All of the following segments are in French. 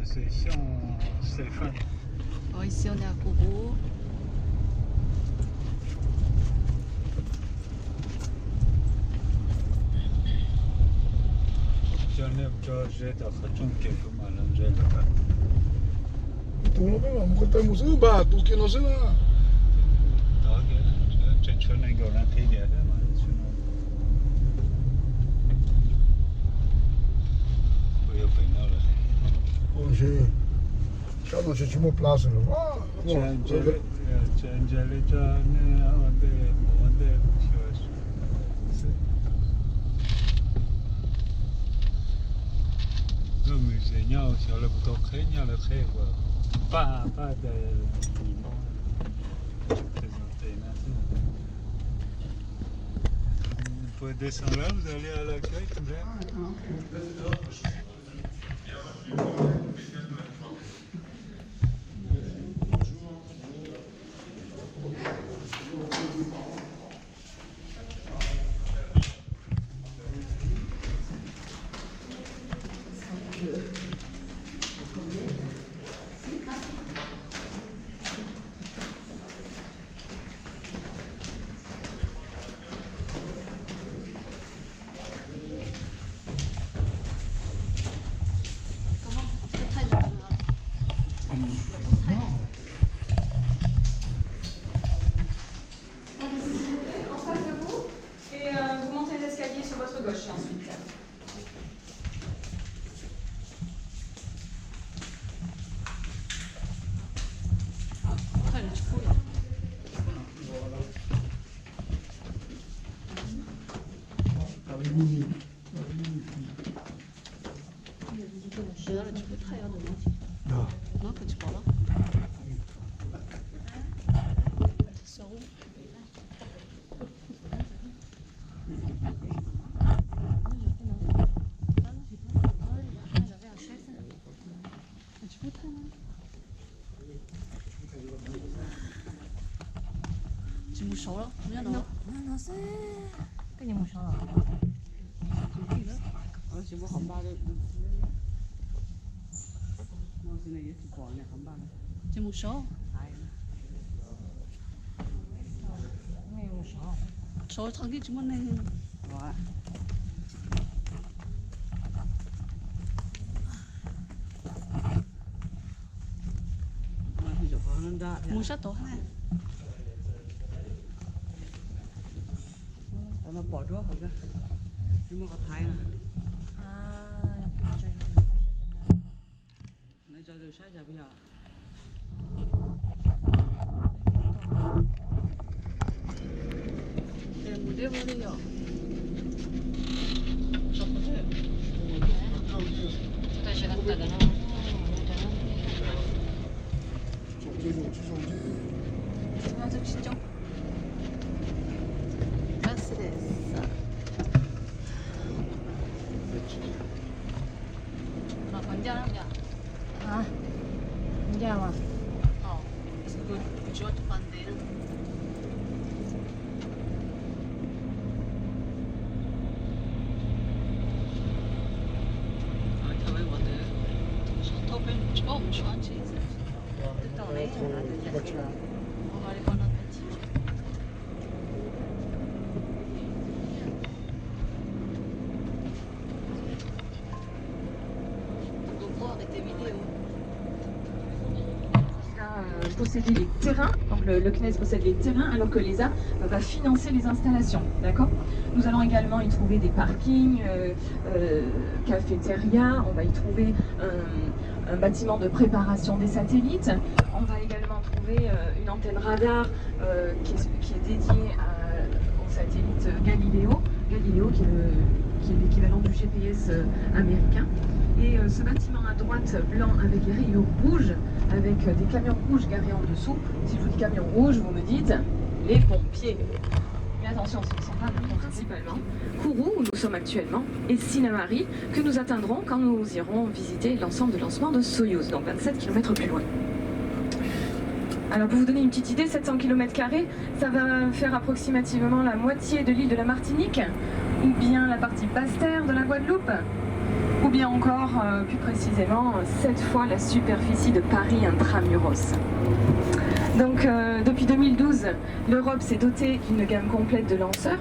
c'est ici en Stéphane. Oh, ici, on est à Kourou. J'en ai quelque mal, j'ai le cas. Tu pas musu ba tu que no se va. C'è un ignorante idea, ma io penso Hoje já não se tinha place no. Ah, c'è Angeli già onde le musée nhau sur le bouton crénia le crée pas de vous pouvez descendre là, vous allez à l'accueil tout En face de vous, et vous montez les escaliers sur votre gauche ensuite. Non. Non, que tu parles là. Ça roule. Tu mouches là? Viens là. nó sẽ cái gì mà sao chỉ có hầm ba đây nó xin này chỉ còn này hầm ba này Tu mouches là? ai nghe mà sao Trời thằng kia chúng mình này. rồi bây giờ có nó ra Mouche to ha. nó bỏ đuốc rồi cơ nhưng mà có thái nè nó cho được sát giờ bây giờ Để mua đi vào đi rồi. Tôi sẽ đặt cái đó. 아주 진짜. 메르세데스. 아, 반장이야. à dạ mà 어. 그래서 그 주어도 반대는. 아, 저기 뭐들. 셔터벤 처음 좋아하지. tao lấy thằng nào được Bacci. Magari con appetito. Donc voir tes vidéos. Posséder les terrains, donc le CNES possède les terrains alors que l'ESA va financer les installations, d'accord. Nous allons également y trouver des parkings, cafétéria, on va y trouver un bâtiment de préparation des satellites, on va également trouver une antenne radar qui est dédiée au satellite Galileo qui est l'équivalent du GPS américain. Et ce bâtiment à droite, blanc, avec les rayures rouges, avec des camions rouges garés en dessous. Si je vous dis camions rouges, vous me dites les pompiers. Mais attention, ce ne sont pas principalement Kourou, où nous sommes actuellement, et Sinnamary, que nous atteindrons quand nous irons visiter l'ensemble de lancement de Soyouz, donc 27 km plus loin. Alors pour vous donner une petite idée, 700 km², ça va faire approximativement la moitié de l'île de la Martinique, ou bien la partie basse terre de la Guadeloupe. ou bien encore, plus précisément, 7 fois la superficie de Paris intramuros. Donc depuis 2012, l'Europe s'est dotée d'une gamme complète de lanceurs.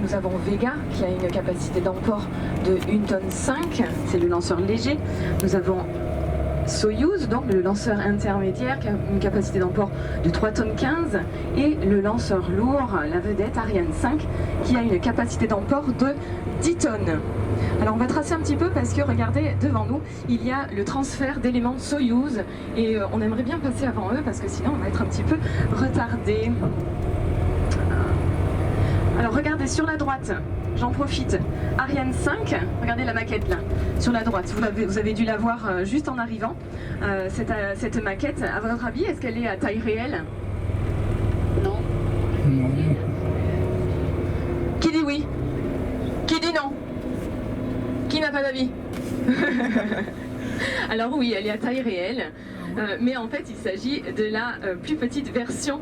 Nous avons Vega qui a une capacité d'emport de 1,5 tonne, c'est le lanceur léger. Nous avons Soyuz, donc le lanceur intermédiaire qui a une capacité d'emport de 3,15 tonnes, et le lanceur lourd, la vedette Ariane 5, qui a une capacité d'emport de 10 tonnes. Alors on va tracer un petit peu parce que regardez devant nous il y a le transfert d'éléments Soyuz et on aimerait bien passer avant eux parce que sinon on va être un petit peu retardé. Alors regardez sur la droite, j'en profite, Ariane 5, regardez la maquette là, sur la droite, vous avez dû la voir juste en arrivant, cette maquette, à votre avis, est-ce qu'elle est à taille réelle? Non. Non. Qui dit oui? Qui dit non? Qui n'a pas d'avis? Alors oui, elle est à taille réelle, mais en fait il s'agit de la plus petite version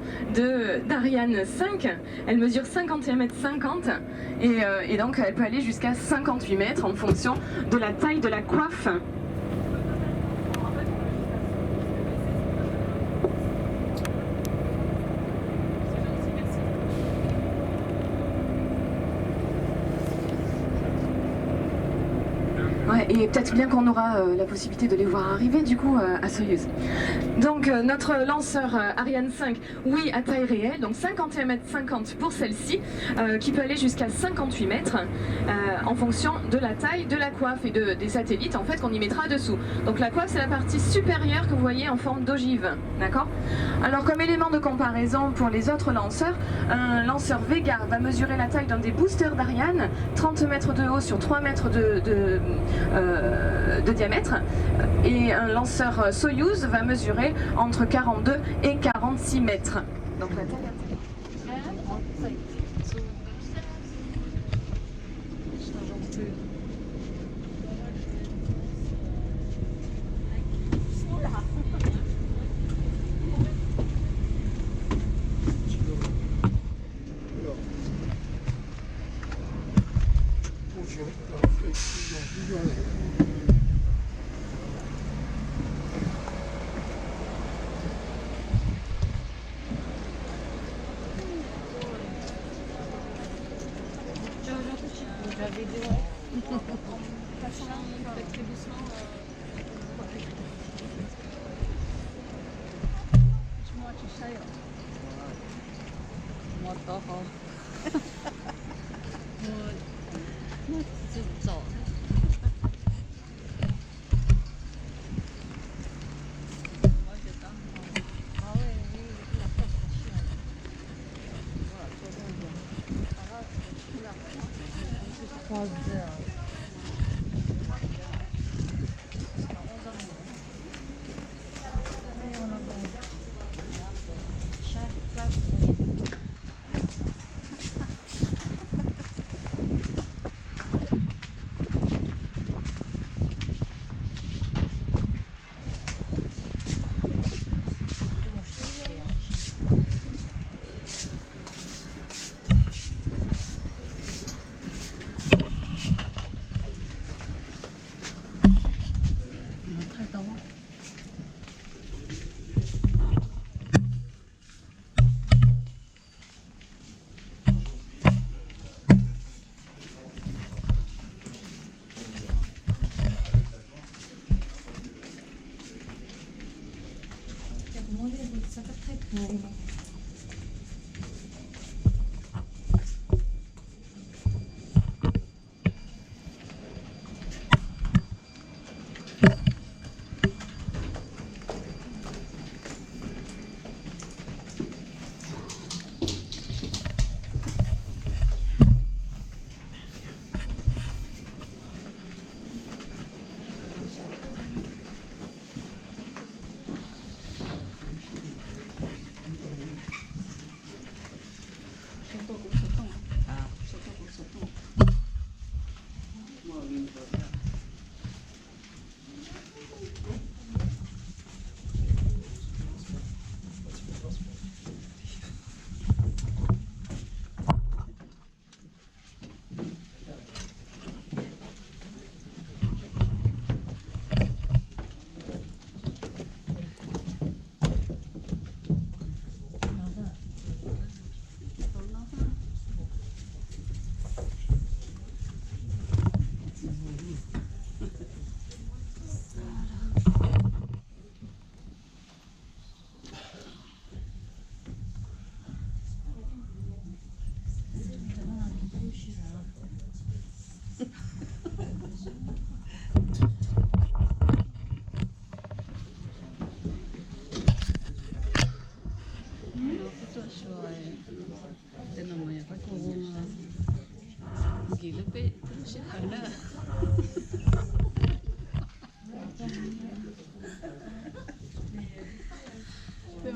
d'Ariane 5. Elle mesure 51,50 m et donc elle peut aller jusqu'à 58 mètres en fonction de la taille de la coiffe. Ouais, et peut-être bien qu'on aura la possibilité de les voir arriver du coup à Soyuz. Donc notre lanceur Ariane 5, oui, à taille réelle, donc 51,50 m pour celle-ci, qui peut aller jusqu'à 58 mètres en fonction de la taille de la coiffe et des satellites en fait qu'on y mettra dessous. Donc la coiffe c'est la partie supérieure que vous voyez en forme d'ogive, d'accord? Alors comme élément de comparaison pour les autres lanceurs, un lanceur Vega va mesurer la taille d'un des boosters d'Ariane, 30 mètres de haut sur 3 mètres de diamètre, et un lanceur Soyuz va mesurer entre 42 et 46 mètres. Donc la taille 진짜.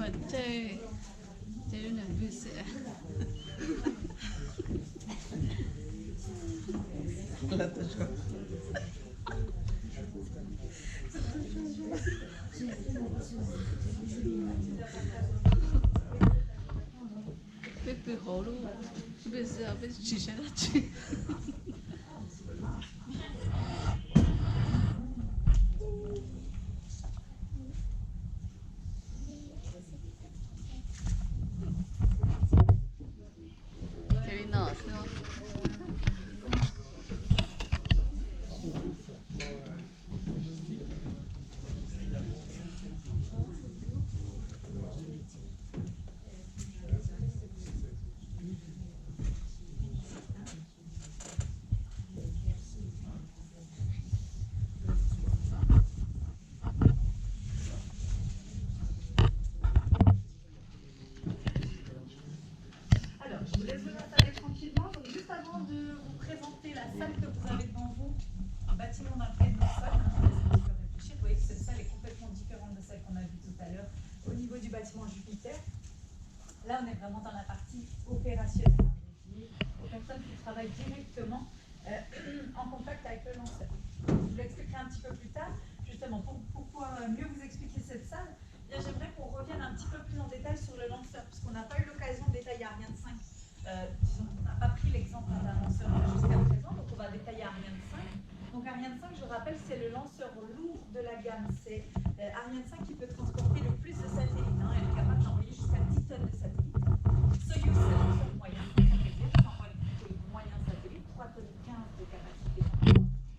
嘛这有两个是。被好了，被是啊，被取消了去。这里呢是吗？Alors, je vous laisse vous installer tranquillement. Donc, juste avant de vous présenter la salle que vous avez devant vous, un bâtiment dans lequel nous sommes, je vous laisse un petit peu réfléchir. Vous voyez que cette salle est complètement différente de celle qu'on a vue tout à l'heure au niveau du bâtiment Jupiter. Là, on est vraiment dans la partie opérationnelle, dédiée aux personnes qui travaillent directement en contact avec le lanceur. Je vous l'expliquerai un petit peu plus tard, justement, pourquoi mieux vous expliquer cette salle. Bien, j'aimerais qu'on revienne un petit peu plus en détail sur le lanceur, puisqu'on n'a pas eu l'occasion de détailler Ariane 5. Disons qu'on n'a pas pris l'exemple d'un lanceur jusqu'à présent, donc on va détailler Ariane 5. Donc Ariane 5, je rappelle, c'est le lanceur lourd de la gamme. C'est Ariane 5 qui peut transporter le plus de satellites. Elle est capable d'envoyer jusqu'à 10 tonnes de satellites. Soyuz, c'est le lanceur moyen, ça veut dire qu'on envoie plutôt le moyen satellite, 3 tonnes 15 de capacité.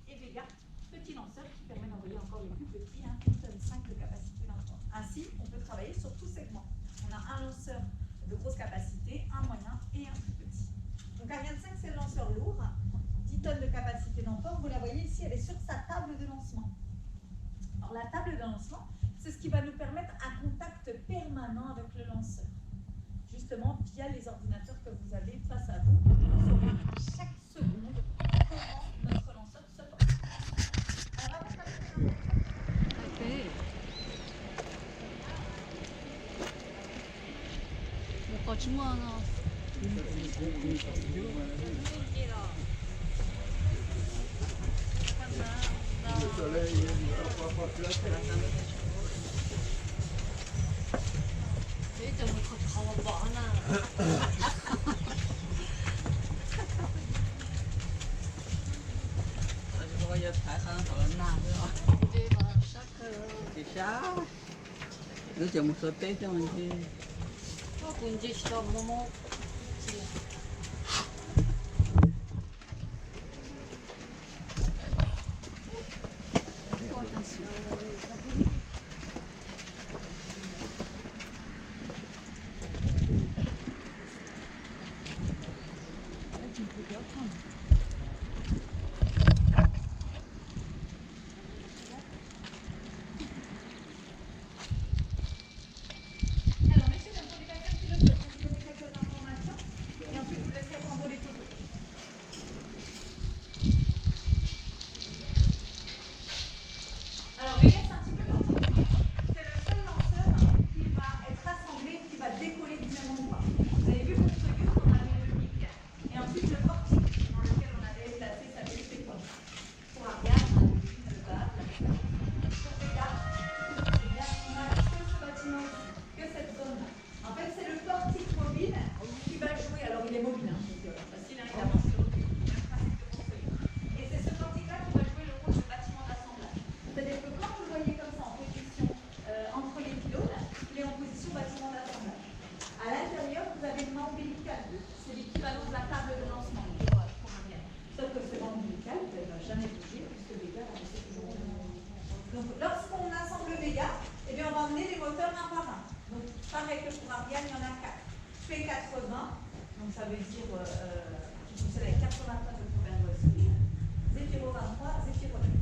Et Vega, petit lanceur qui permet d'envoyer encore les plus petits, 1 tonne 5 de capacité d'envoi. Ainsi, on peut travailler sur tout segment. On a un lanceur de grosse capacité, un moyen et un plus petit. Donc Ariane 5, c'est le lanceur lourd, 10 tonnes de capacité d'emport. Vous la voyez ici, elle est sur sa table de lancement. Alors la table de lancement, c'est ce qui va nous permettre un contact permanent avec le lanceur. Justement, via les ordinateurs que vous avez face à vous, on saura chaque seconde comment notre lanceur se porte. Alors, avant de 뭐가 주문하나? 일단 뭐 가봐 뭐 하나. Bây giờ thả sang thở nào nữa. 이제 막 시작해요. Thì sao? Nó chỉ một số tết cho mình chứ. 하고 이제 시작 뭐 Alors, messieurs, dames, pour les personnes qui le souhaitent, je vais vous donner quelques informations et ensuite vous laisser prendre les photos. Alors, Vega, c'est un petit peu particulier. C'est le seul lanceur qui va être assemblé, qui va décoller du même endroit. Vous avez vu pour Soyuz, on avait le pic et ensuite le portique dans lequel on avait placé sa petite étoile. Pour Ariane, on a le bar, la pour Vega, eh bien, on a que ce bâtiment ici, que cette zone-là. En fait, c'est le portique mobile qui va jouer. Alors, il est mobile, c'est facile, il avance sur le même principe que pour Soyuz. Et c'est ce portique-là qui va jouer le rôle de bâtiment d'assemblage. C'est-à-dire que quand vous le voyez comme ça en position entre les pylônes, il est en position bâtiment d'assemblage. À l'intérieur, vous avez une main ombilicale. C'est l'équivalent de la table de lancement pour Ariane. Sauf que ce main ombilicale, elle ne va jamais bouger puisque Vega va rester toujours au même endroit. Donc, lorsqu'on assemble Vega, eh bien, on va emmener les moteurs un par un. Donc, pareil que pour Ariane, il y en a 4. P80, donc ça veut dire qui fonctionne avec 80 tonnes de propane Zéphiro 23, Zéphiro 9.